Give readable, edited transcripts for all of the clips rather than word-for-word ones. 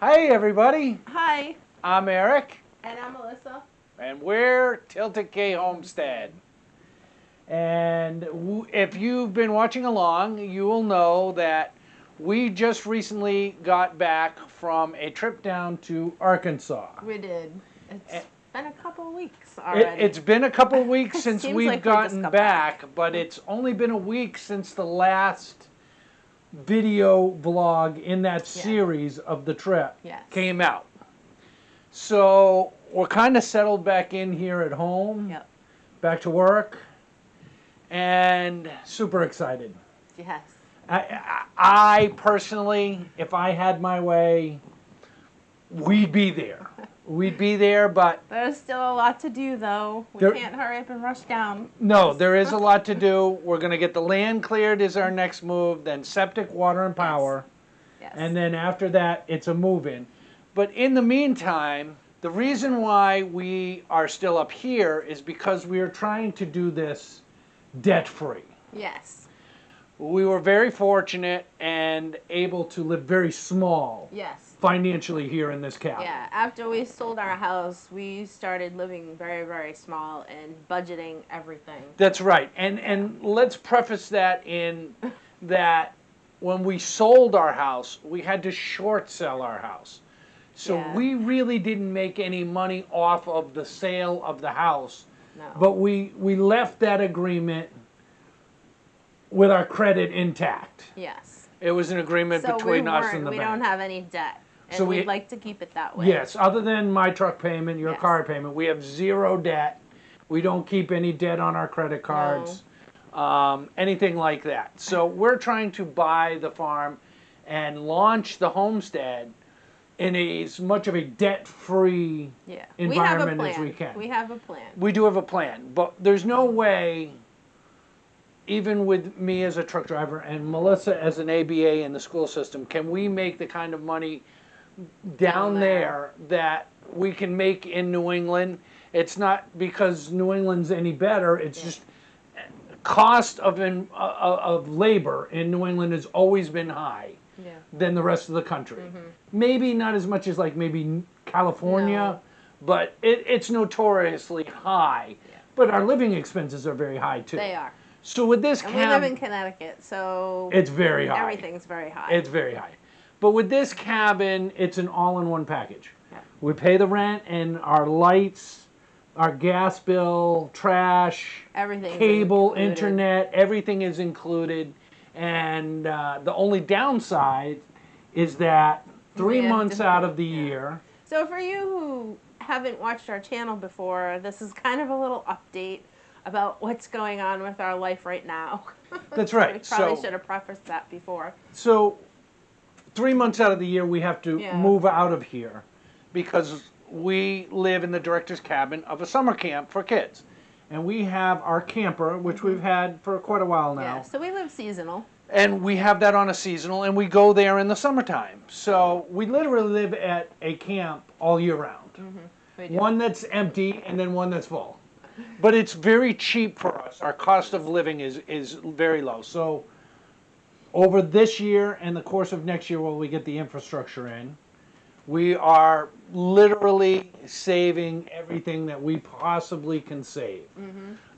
Hi, everybody. Hi. I'm Eric, And I'm Melissa. and we're Tilted K Homestead. And if you've been watching along, you will know that we just recently got back from a trip down to Arkansas. We did. It's been a couple of weeks already. It's been a couple of weeks since Seems we've like we just gotten got back, but it's only been a week since the last video vlog in that series of the trip came out. So we're kind of settled back in here at home, back to work, and super excited. Yes. I personally, if I had my way, we'd be there. We'd be there, but there's still a lot to do, though. We can't hurry up and rush down. No, there is a lot to do. We're going to get the land cleared is our next move, then septic, water, and power. Yes. And then after that, it's a move-in. But in the meantime, the reason why we are still up here is because we are trying to do this debt-free. Yes. We were very fortunate and able to live very small. Yes. Financially here in this cabin. Yeah, after we sold our house, we started living very, very small and budgeting everything. That's right. And let's preface that in that when we sold our house, we had to short sell our house. So we really didn't make any money off of the sale of the house. No. But we left that agreement with our credit intact. Yes. It was an agreement between us and the bank. We don't have any debt. And so we'd like to keep it that way. Yes, other than my truck payment, your car payment, we have zero debt. We don't keep any debt on our credit cards, anything like that. So we're trying to buy the farm and launch the homestead in as much of a debt-free environment as we can. We have a plan. We do have a plan, but there's no way, even with me as a truck driver and Melissa as an ABA in the school system, can we make the kind of money down there that we can make in New England. It's not because New England's any better. It's just cost of labor in New England has always been high than the rest of the country. Maybe not as much as like maybe California, but it's notoriously high. But our living expenses are very high too. They are. So with this we live in Connecticut, so it's very high. Everything's very high. It's very high. But with this cabin, it's an all-in-one package. We pay the rent and our lights, our gas bill, trash, cable, internet, everything is included. And the only downside is that 3 months out of the year. So for you who haven't watched our channel before, this is kind of a little update about what's going on with our life right now. That's right. We probably should have prefaced that before. So 3 months out of the year we have to move out of here because we live in the director's cabin of a summer camp for kids. And we have our camper, which we've had for quite a while now. Yeah, so we live seasonal. And we have that on a seasonal, and we go there in the summertime. So we literally live at a camp all year round. One that's empty and then one that's full. But it's very cheap for us. Our cost of living is very low. So over this year and the course of next year while we get the infrastructure in, we are literally saving everything that we possibly can save.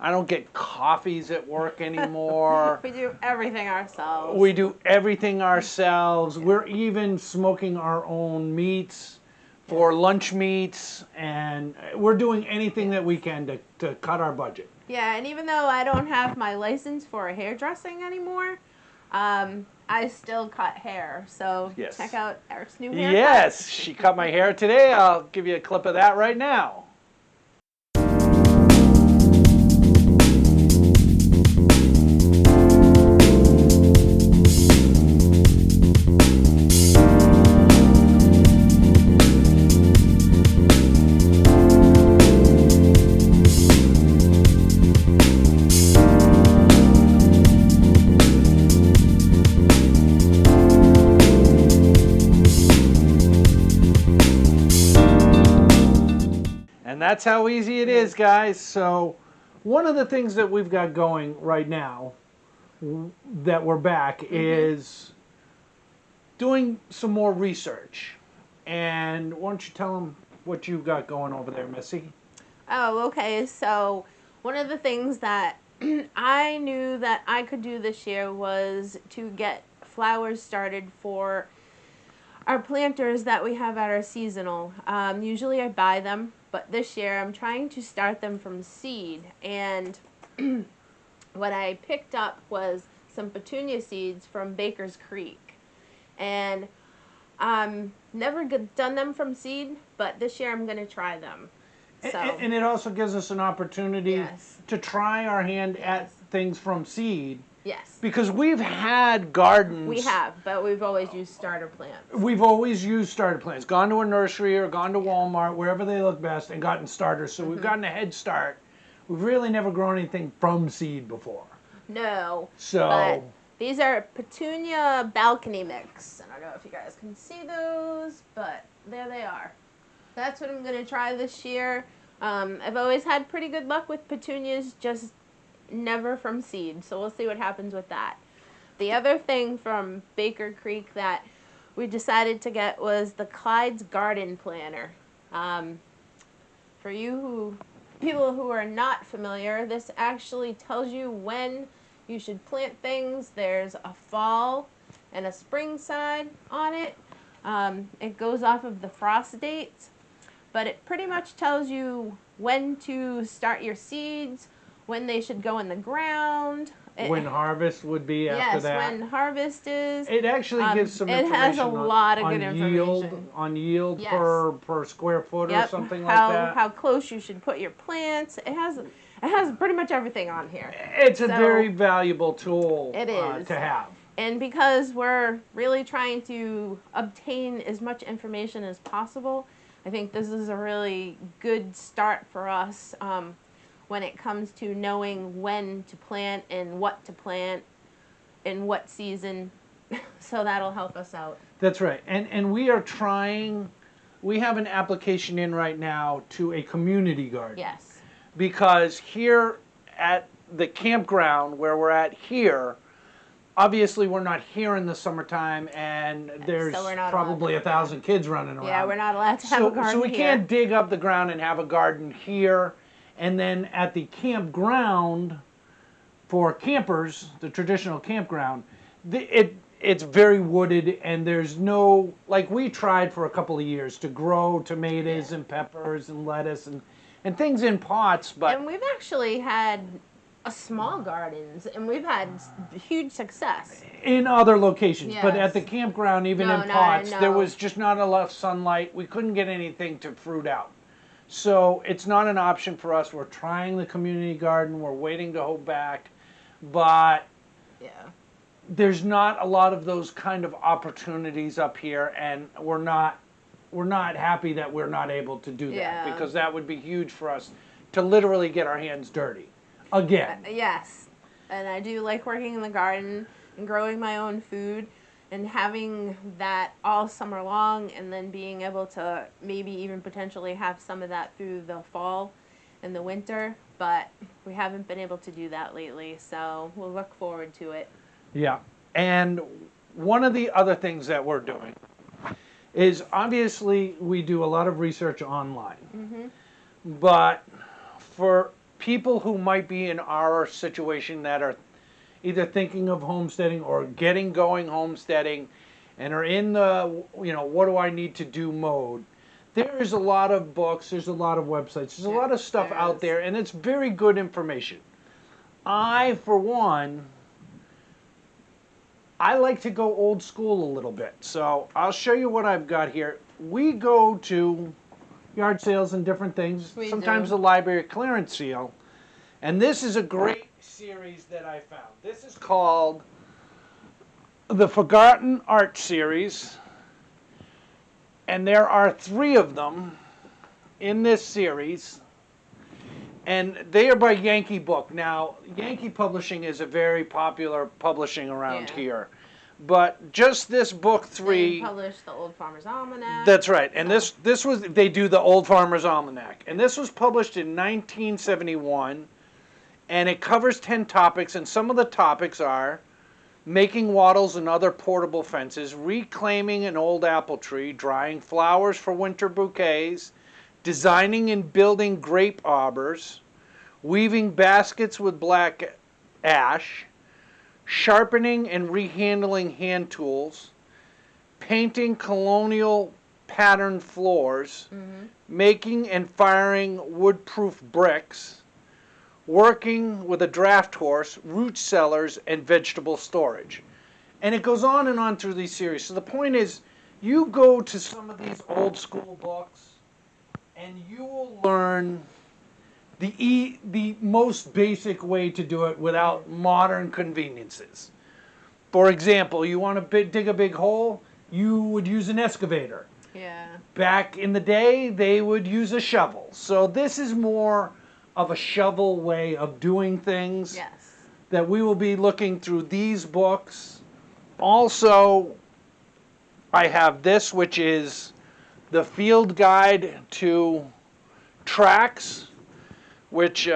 I don't get coffees at work anymore. We do everything ourselves. We do everything ourselves. We're even smoking our own meats for lunch meats, and we're doing anything that we can to cut our budget. Yeah, and even though I don't have my license for hairdressing anymore, I still cut hair, so check out Eric's new haircut. Yes, she cut my hair today. I'll give you a clip of that right now. And that's how easy it is, guys. So one of the things that we've got going right now that we're back is doing some more research. And why don't you tell them what you got going over there, Missy? Oh, okay. So one of the things that I knew that I could do this year was to get flowers started for our planters that we have at our seasonal. Usually I buy them, but this year I'm trying to start them from seed. And what I picked up was some petunia seeds from Baker's Creek. And never done them from seed, but this year I'm going to try them. So. And it also gives us an opportunity Yes. to try our hand at Yes. things from seed. Yes. Because we've had gardens. We have, but we've always used starter plants. We've always used starter plants. Gone to a nursery or gone to Walmart, wherever they look best, and gotten starters. So we've gotten a head start. We've really never grown anything from seed before. No. So. But these are petunia balcony mix. I don't know if you guys can see those, but there they are. That's what I'm going to try this year. I've always had pretty good luck with petunias, just never from seed. So we'll see what happens with that. The other thing from Baker Creek that we decided to get was the Clyde's Garden Planner. For people who are not familiar, this actually tells you when you should plant things. There's a fall and a spring side on it. It goes off of the frost dates, but it pretty much tells you when to start your seeds, when they should go in the ground. When harvest would be after that. Yes, when harvest is. It actually gives some it information has a lot of good information. On yield Yes. per square foot or something like how, that. How close you should put your plants. It has pretty much everything on here. It's a very valuable tool It is. to have. And because we're really trying to obtain as much information as possible, I think this is a really good start for us when it comes to knowing when to plant and what to plant in what season. So that'll help us out. That's right. And we are trying, we have an application in right now to a community garden. Yes. Because here at the campground where we're at here, obviously we're not here in the summertime and there's probably 1,000 kids running around. Yeah, we're not allowed to have a garden So we can't dig up the ground and have a garden here. And then at the campground for campers, the traditional campground, it's very wooded and there's no, like we tried for a couple of years to grow tomatoes and peppers and lettuce and things in pots, but. And we've actually had small gardens and we've had huge success. In other locations, Yes. but at the campground, even in pots, there was just not enough sunlight. We couldn't get anything to fruit out. So it's not an option for us. We're trying the community garden. We're waiting to hold back. But there's not a lot of those kind of opportunities up here, and we're not happy that we're not able to do that because that would be huge for us to literally get our hands dirty again. Yes, and I do like working in the garden and growing my own food and having that all summer long, and then being able to maybe even potentially have some of that through the fall and the winter, but we haven't been able to do that lately, so we'll look forward to it. Yeah, and one of the other things that we're doing is obviously we do a lot of research online, but for people who might be in our situation that are either thinking of homesteading or getting going homesteading and are in the, what do I need to do mode, there's a lot of books, there's a lot of websites, there's a lot of stuff out there, and it's very good information. I, for one, I like to go old school a little bit. So I'll show you what I've got here. We go to yard sales and different things, sometimes the library clearance sale, and this is a great series that I found. This is called the Forgotten Art Series, and there are 3 of them in this series, and they are by Yankee Book. Now, Yankee Publishing is a very popular publishing around here, but just this book 3. They published the Old Farmer's Almanac. That's right, and they do the Old Farmer's Almanac, and this was published in 1971. And it covers 10 topics, and some of the topics are making wattles and other portable fences, reclaiming an old apple tree, drying flowers for winter bouquets, designing and building grape arbors, weaving baskets with black ash, sharpening and rehandling hand tools, painting colonial patterned floors, making and firing wood-proof bricks, working with a draft horse, root cellars, and vegetable storage. And it goes on and on through these series. So the point is, you go to some of these old school books, and you will learn the most basic way to do it without modern conveniences. For example, you want to dig a big hole, you would use an excavator. Yeah. Back in the day, they would use a shovel. So this is more of a shovel way of doing things. Yes. That we will be looking through these books. Also, I have this, which is the field guide to tracks, which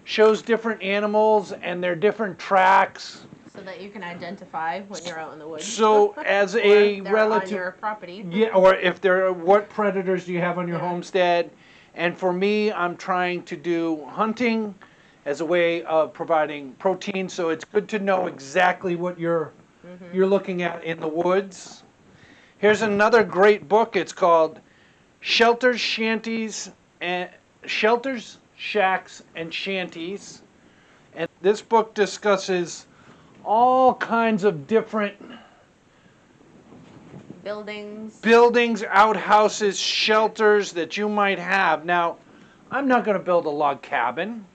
shows different animals and their different tracks. So that you can identify when you're out in the woods. So as or a if they're relative, on your property. yeah, or if there are, what predators do you have on your Yeah. homestead? And for me, I'm trying to do hunting as a way of providing protein. So it's good to know exactly what you're looking at in the woods. Here's another great book. It's called Shelters, Shacks, and Shanties. And this book discusses all kinds of different buildings, outhouses, shelters that you might have. Now, I'm not going to build a log cabin,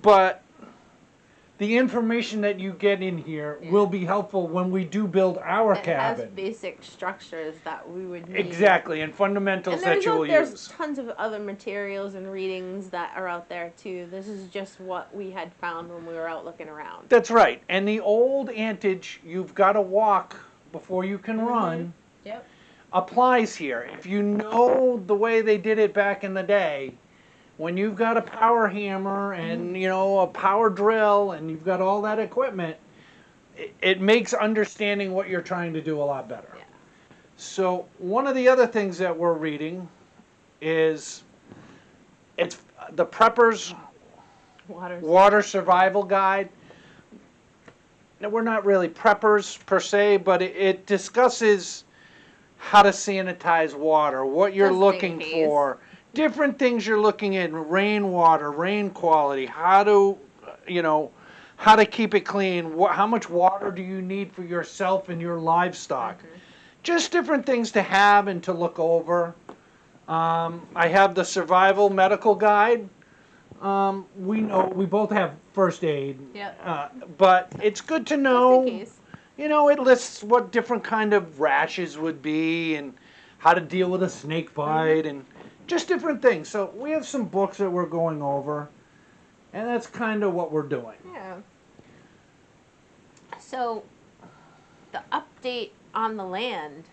but the information that you get in here will be helpful when we do build our It cabin. has basic structures that we would need. Exactly, and fundamentals And that you will there's use. tons of other materials and readings that are out there too. This is just what we had found when we were out looking around. That's right. And the old adage, you've got to walk before you can run, Yep. applies here. If you know the way they did it back in the day, when you've got a power hammer and a power drill and you've got all that equipment, it makes understanding what you're trying to do a lot better. Yeah. So one of the other things that we're reading is it's the Prepper's Water Survival Guide. Now, we're not really preppers per se, but it discusses how to sanitize water, what you're Just in looking case. for, different things you're looking in, rainwater, rain quality, how to keep it clean, how much water do you need for yourself and your livestock. Just different things to have and to look over. I have the Survival Medical Guide. We know we both have first aid, but it's good to know. Just in case. It lists what different kind of rashes would be and how to deal with a snake bite and just different things. So we have some books that we're going over, and that's kind of what we're doing. Yeah. So, the update on the land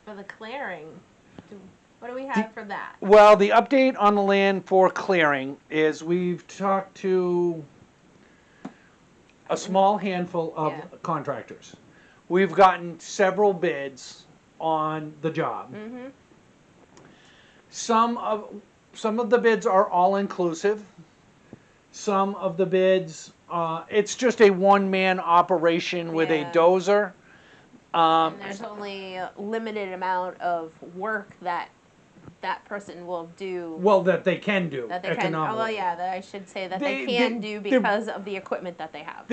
for the clearing. What do we have for that? Well, the update on the land for clearing is we've talked to a small handful of contractors. We've gotten several bids on the job. Some of the bids are all inclusive. Some of the bids, it's just a one-man operation with a dozer. And there's only a limited amount of work that person will do. Well, that they can do That they can. economically. Oh, well, yeah. That I should say that they can do because of the equipment that they have.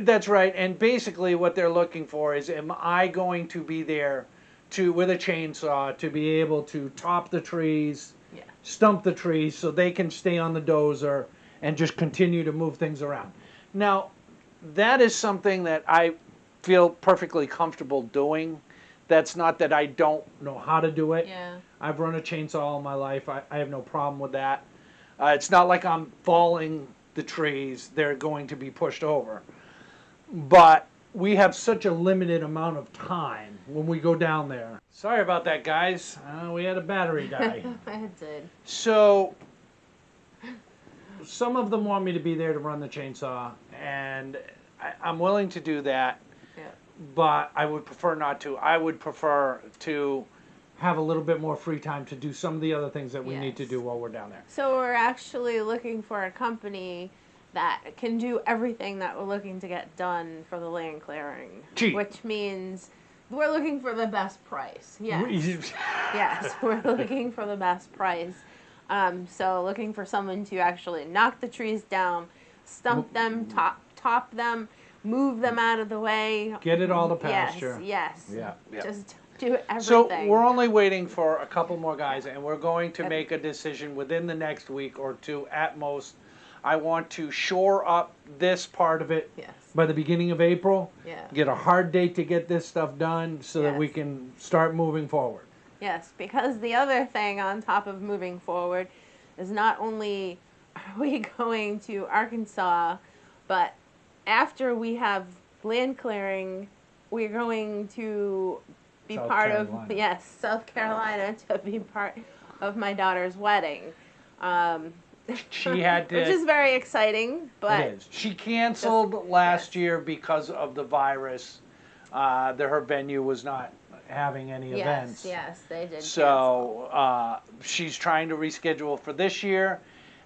That's right. And basically, what they're looking for is, am I going to be there with a chainsaw to be able to top the trees, stump the trees, so they can stay on the dozer and just continue to move things around. Now, that is something that I feel perfectly comfortable doing. That's not that I don't know how to do it. Yeah. I've run a chainsaw all my life. I have no problem with that. It's not like I'm falling the trees. They're going to be pushed over. But we have such a limited amount of time when we go down there. Sorry about that, guys. We had a battery die. It did. So some of them want me to be there to run the chainsaw, and I'm willing to do that, Yeah. but I would prefer not to. I would prefer to have a little bit more free time to do some of the other things that we need to Yes. do while we're down there. So we're actually looking for a company that can do everything that we're looking to get done for the land clearing, Cheap. which means we're looking for the best price. Yes. Yes, we're looking for the best price. So looking for someone to actually knock the trees down, stump them, top them, move them out of the way. Get it all to pasture. Yes. Yeah. Yeah. Just do everything. So we're only waiting for a couple more guys, and we're going to make a decision within the next week or two at most. I want to shore up this part of it Yes. by the beginning of April. Yeah. Get a hard date to get this stuff done so that we Yes. can start moving forward. Yes, because the other thing on top of moving forward is not only are we going to Arkansas, but after we have land clearing, we're going to be South part Carolina. of, yes, South Carolina, to be part of my daughter's wedding. She had to. Which is very exciting, but It is. She canceled last year because of the virus. Her venue was not having any events. yes, they did. So she's trying to reschedule for this year,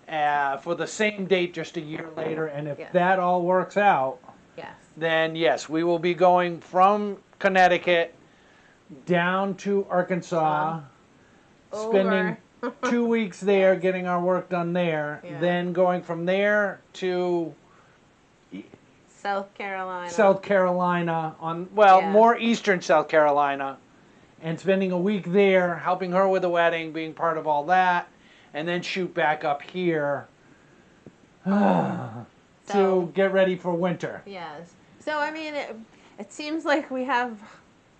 for the same date just a year later. And if Yes. that all works out, yes, then yes, we will be going from Connecticut down to Arkansas, spending 2 weeks there, getting our work done there, Yeah. then going from there to South Carolina. South Carolina Yeah. more eastern South Carolina, and spending a week there, helping her with the wedding, being part of all that, and then shoot back up here So- to get ready for winter. Yes. So I mean, it seems like we have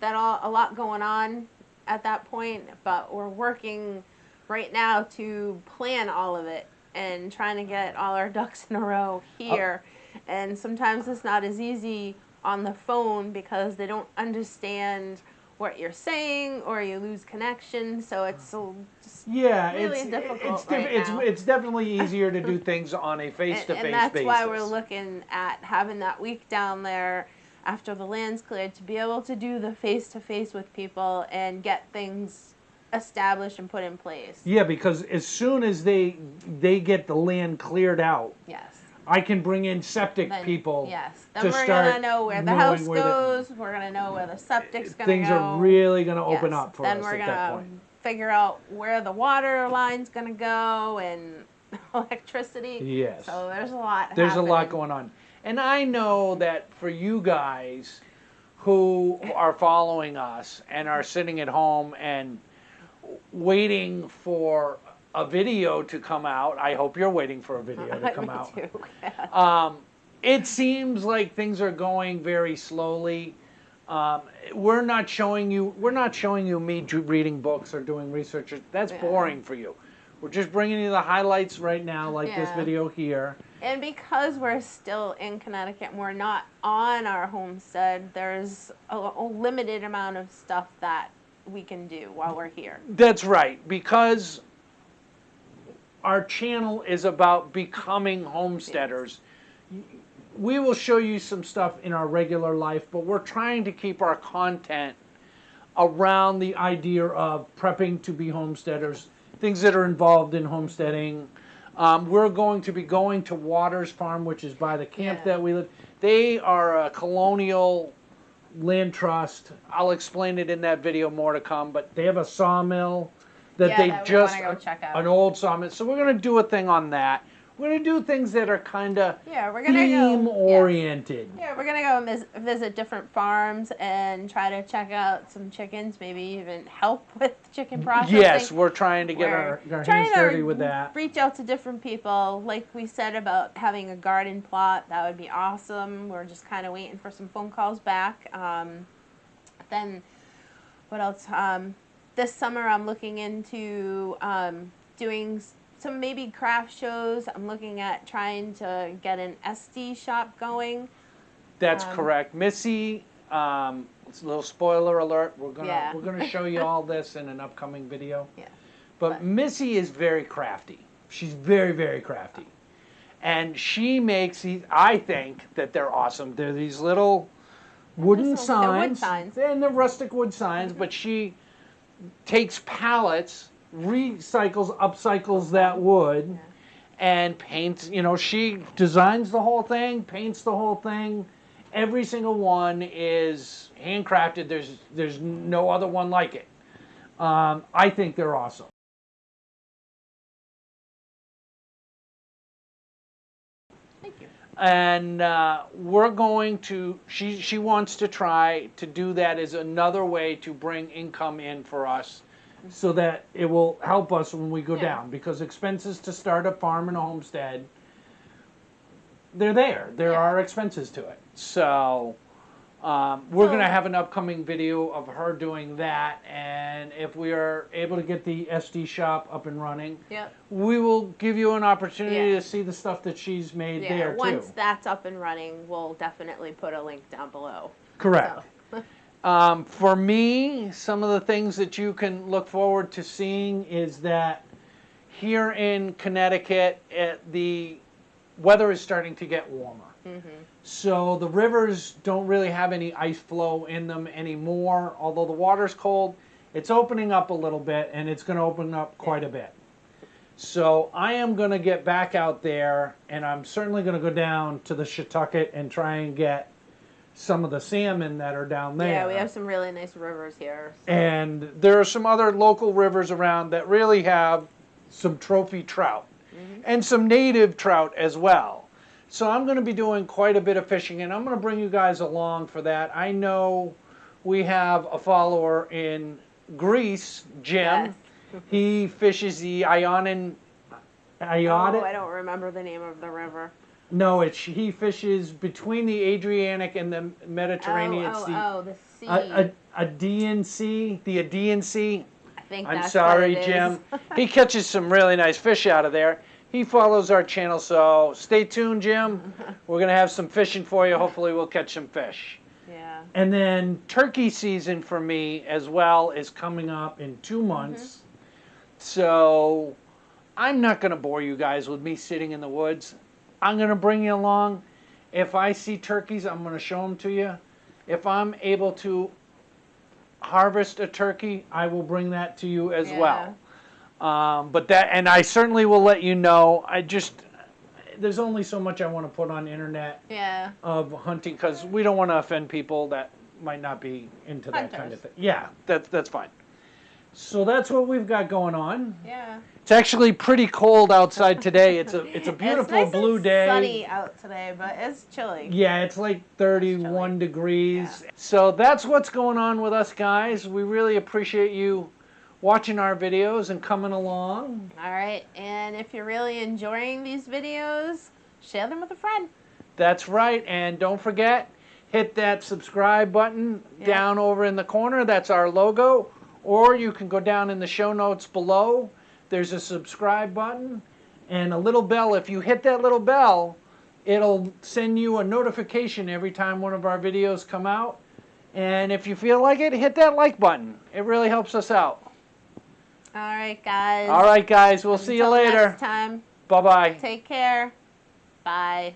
a lot going on at that point, but we're working right now to plan all of it and trying to get all our ducks in a row here. And sometimes it's not as easy on the phone because they don't understand what you're saying, or you lose connection. So it's just Yeah, really it's difficult right now. it's definitely easier to do things on a face-to-face and that's basis. why we're looking at having that week down there after the land's cleared to be able to do the face-to-face with people and get things established and put in place. Yeah, because as soon as they get the land cleared out, Yes. I can bring in septic Then, people. Yes. Then to we're start gonna know where the knowing house where the- goes. We're gonna know where the septic's gonna Things go. are really going to open Yes. up for then us we're at gonna that point. figure out where the water line's gonna go and electricity. Yes. So there's a lot. There's a lot happening. going on. And I know that for you guys who are following us and are sitting at home and waiting for a video to come out, I hope you're waiting for a video to come Me out. too. Yeah. It seems like things are going very slowly. We're not showing you me reading books or doing research. That's Yeah. boring for you. We're just bringing you the highlights right now, like this Yeah. video here. And because we're still in Connecticut and we're not on our homestead, there's a limited amount of stuff that we can do while we're here. That's right, because our channel is about becoming homesteaders. We will show you some stuff in our regular life, but we're trying to keep our content around the idea of prepping to be homesteaders, things that are involved in homesteading. We're going to be going to Waters Farm, which is by the camp Yeah. that we live. They are a colonial land trust. I'll explain it in that video, more to come, but they have a sawmill that Yeah, they that we just, wanna go check out. an old sawmill. So we're going to do a thing on that. We're going to do things that are kind of Yeah, we're gonna theme go. oriented. Yeah, we're gonna go and visit different farms and try to check out some chickens. Maybe even help with chicken processing. Yes, we're trying to get We're our trying hands to dirty with that. Reach out to different people, like we said about having a garden plot. That would be awesome. We're just kind of waiting for some phone calls back. Then, what else? This summer, I'm looking into doing some maybe craft shows. I'm looking at trying to get an SD shop going. That's correct. Missy, it's a little spoiler alert. We're gonna show you all this in an upcoming video. Yeah. But Missy is very crafty. She's very, very crafty. And she makes these, I think that they're awesome. They're these little wooden They're signs. wood signs. And they're rustic wood signs, but she takes pallets, recycles, upcycles that wood, and paints, you know, she designs the whole thing, paints the whole thing. Every single one is handcrafted. There's no other one like it. I think they're awesome. Thank you. And we're going to, she wants to try to do that as another way to bring income in for us so that it will help us when we go down, because expenses to start a farm and a homestead, they're there. There are expenses to it. So we're going to have an upcoming video of her doing that, and if we are able to get the SD shop up and running, we will give you an opportunity to see the stuff that she's made there too. Once that's up and running, we'll definitely put a link down below. Correct. For me, some of the things that you can look forward to seeing is that here in Connecticut, the weather is starting to get warmer. So the rivers don't really have any ice flow in them anymore. Although the water's cold, it's opening up a little bit, and it's going to open up quite a bit. So I am going to get back out there, and I'm certainly going to go down to the Shetucket and try and get some of the salmon that are down there. Yeah, we have some really nice rivers here. So. And there are some other local rivers around that really have some trophy trout and some native trout as well. So I'm going to be doing quite a bit of fishing, and I'm going to bring you guys along for that. I know we have a follower in Greece, Jim. He fishes the Ionian. Oh, I don't remember the name of the river. No, he fishes between the Adriatic and the Mediterranean Sea. The sea. Aegean Sea, the Aegean Sea. I think I'm that's sorry, what it Jim. is. He catches some really nice fish out of there. He follows our channel, so stay tuned, Jim. We're going to have some fishing for you. Hopefully we'll catch some fish. Yeah. And then turkey season for me as well is coming up in 2 months. So I'm not going to bore you guys with me sitting in the woods. I'm going to bring you along. If I see turkeys, I'm going to show them to you. If I'm able to harvest a turkey, I will bring that to you as well. And I certainly will let you know. There's only so much I want to put on the internet of hunting, because we don't want to offend people that might not be into that kind of thing. Yeah, that's fine. So that's what we've got going on. Yeah. It's actually pretty cold outside today. It's a beautiful nice blue day. It's sunny out today, but it's chilly. Yeah, it's like 31 degrees. Yeah. So that's what's going on with us, guys. We really appreciate you watching our videos and coming along. All right, and if you're really enjoying these videos, share them with a friend. That's right, and don't forget, hit that subscribe button down over in the corner. That's our logo. Or you can go down in the show notes below. There's a subscribe button and a little bell. If you hit that little bell, it'll send you a notification every time one of our videos come out. And if you feel like it, hit that like button. It really helps us out. All right, guys. All right, guys. We'll see you later. Next time. Bye-bye. Take care. Bye.